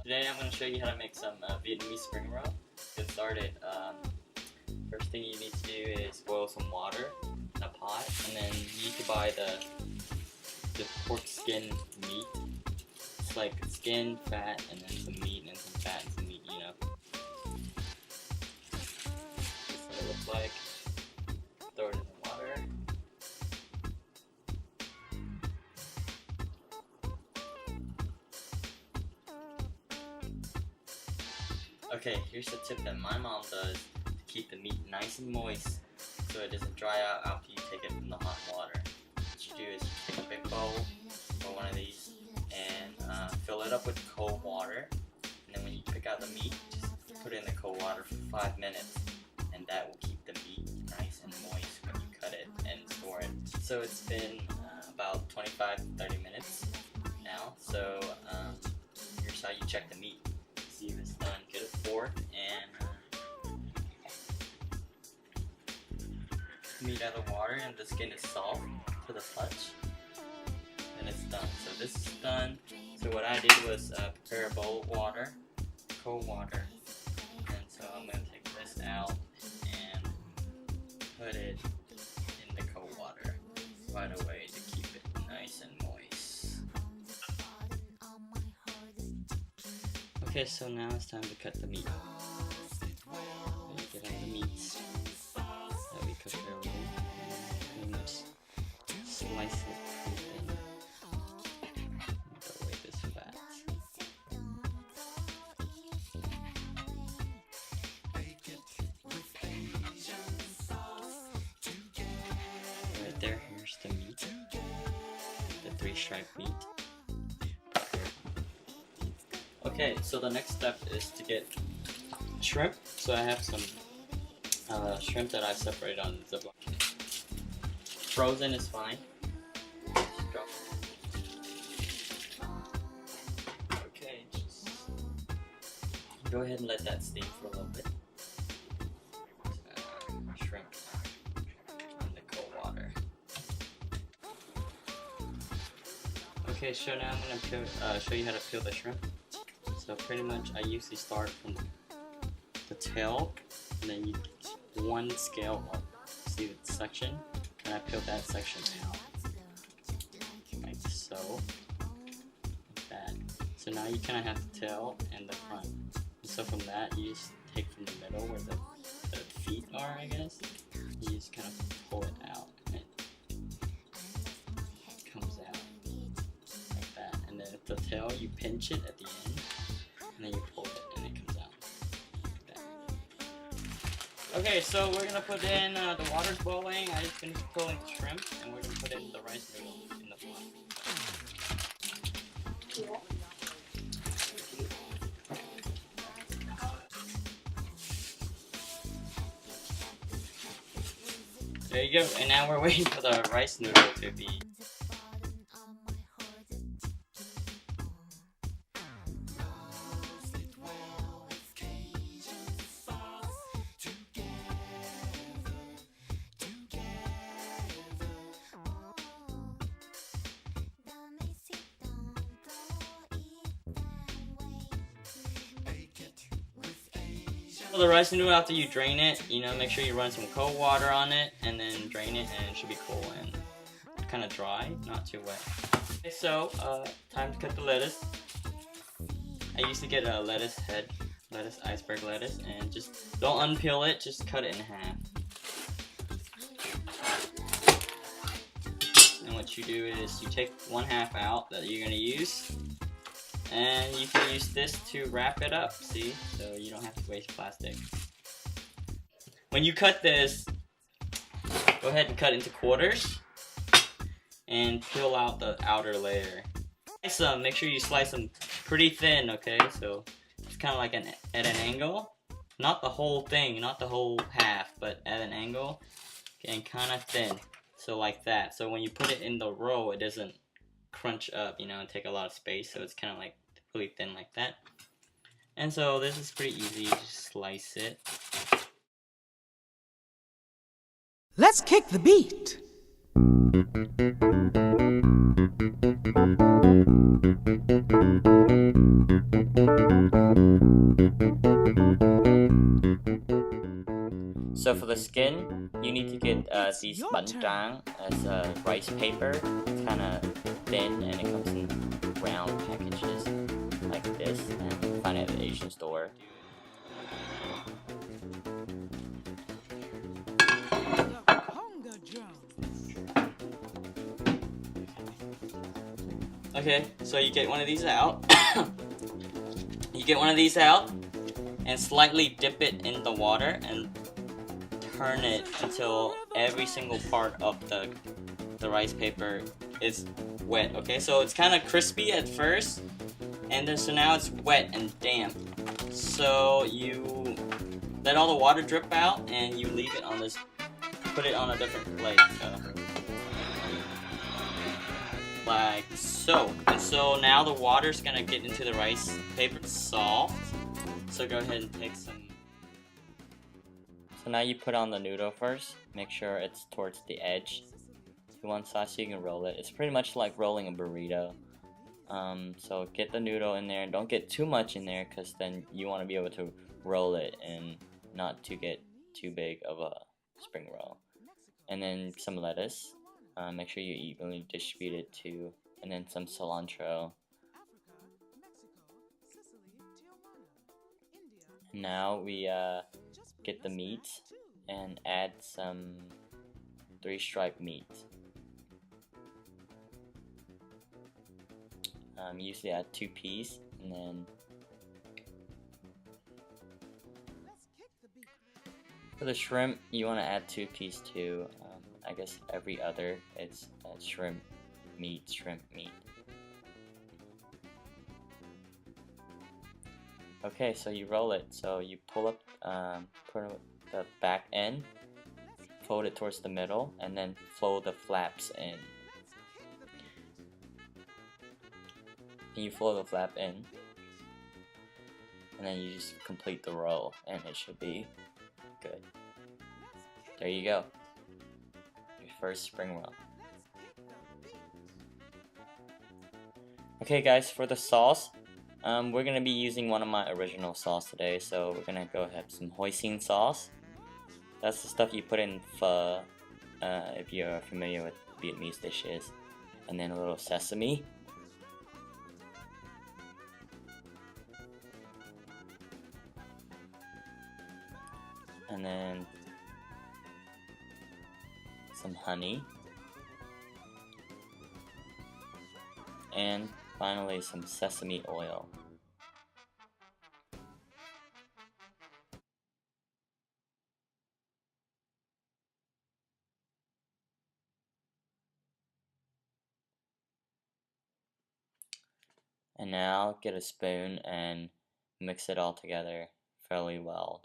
Today I'm going to show you how to make some Vietnamese spring roll. To get started, first thing you need to do is boil some water in a pot, and then you need to buy the pork skin meat. It's like skin, fat, and then some meat, and some fat, and some meat, you know. That's what it looks like. Throw it in the water. Okay, here's the tip that my mom does to keep the meat nice and moist so it doesn't dry out after you take it from the hot water. What you do is you take a big bowl or one of these and fill it up with cold water, and then when you pick out the meat, just put it in the cold water for 5 minutes, and that will keep the meat nice and moist when you cut it and store it. So it's been about 25 to 30 minutes now, so here's how you check the meat. See if it's done. Get a fork and meat out of the water, and the skin is soft to the touch, and it's done. So this is done. So what I did was prepare a bowl of water, cold water, and so I'm going to take this out and put it in the cold water right away to keep it nice and moist. Okay, so now it's time to cut the meat. Get on the meats that we cooked earlier. Pretty much slice it pretty thin. Throw away this fat. Right there, here's the meat. The 3-stripe meat. Okay, so the next step is to get shrimp. So I have some shrimp that I've separated on Ziploc. Frozen is fine. Okay, just go ahead and let that steam for a little bit. Shrimp in the cold water. Okay, so now I'm going to show you how to peel the shrimp. So pretty much I usually start from the tail, and then you one scale up. See the section? And I peel that section out. Like so. Like that. So now you kinda have the tail and the front. And so from that you just take from the middle where the feet are, I guess. You just kinda pull it out, and it comes out. Like that. And then if the tail, you pinch it at the end. And then you pull it and it comes out. Like that. Okay, so we're gonna put in the water's boiling. I just finished pulling the shrimp, and we're gonna put in the rice noodles in the pot. There you go, and now we're waiting for the rice noodle to be. So the rice noodle, after you drain it, you know, make sure you run some cold water on it and then drain it, and it should be cool and kind of dry, not too wet. Okay, so time to cut the lettuce. I used to get a lettuce iceberg lettuce, and just don't unpeel it, just cut it in half. And what you do is you take 1/2 out that you're gonna use. And you can use this to wrap it up, see? So you don't have to waste plastic. When you cut this, go ahead and cut into quarters and peel out the outer layer. Slice them, make sure you slice them pretty thin, okay? So it's kind of like at an angle. Not the whole thing, not the whole half, but at an angle and kind of thin. So like that. So when you put it in the roll, it doesn't crunch up, you know, and take a lot of space, so it's kind of like really thin like that. And so this is pretty easy, you just slice it. Let's kick the beat. So for the skin, you need to get these your bánh turn. tráng as rice paper. It's kind of thin and it comes in round packages like this, and you can find it at the Asian store. The conga drums. Okay, so you get one of these out. You get one of these out and slightly dip it in the water and turn it until every single part of the rice paper is wet. Okay, so it's kind of crispy at first, and then so now it's wet and damp. So you let all the water drip out and you leave it on this, put it on a different plate. Like so. And so now the water's gonna get into the rice paper soft. So go ahead and take some. So now you put on the noodle first. Make sure it's towards the edge. To one side so you can roll it. It's pretty much like rolling a burrito. So get the noodle in there and don't get too much in there, because then you want to be able to roll it and not to get too big of a spring roll. And then some lettuce. Make sure you evenly distribute it too. And then some cilantro. Now we get the meat and add some 3-stripe meat. Usually add 2 pieces, and then for the shrimp you want to add 2 pieces too. I guess every other it's shrimp meat. Okay, so you roll it. So you pull up, put the back end, fold it towards the middle, and then fold the flaps in. And you fold the flap in, and then you just complete the roll, and it should be good. There you go. Your first spring roll. Okay guys, for the sauce, we're gonna be using one of my original sauce today, so we're gonna go ahead with some hoisin sauce. That's the stuff you put in pho, if you're familiar with Vietnamese dishes. And then a little sesame. And then some honey. And finally some sesame oil. And now get a spoon and mix it all together fairly well.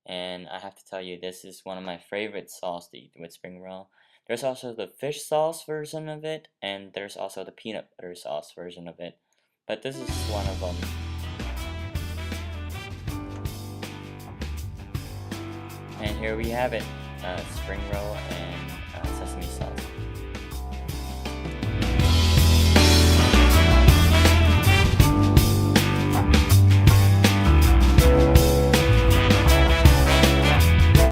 And I have to tell you, this is one of my favorite sauce to eat with spring roll. There's also the fish sauce version of it, and there's also the peanut butter sauce version of it. But this is one of them. And here we have it, spring roll and sesame sauce.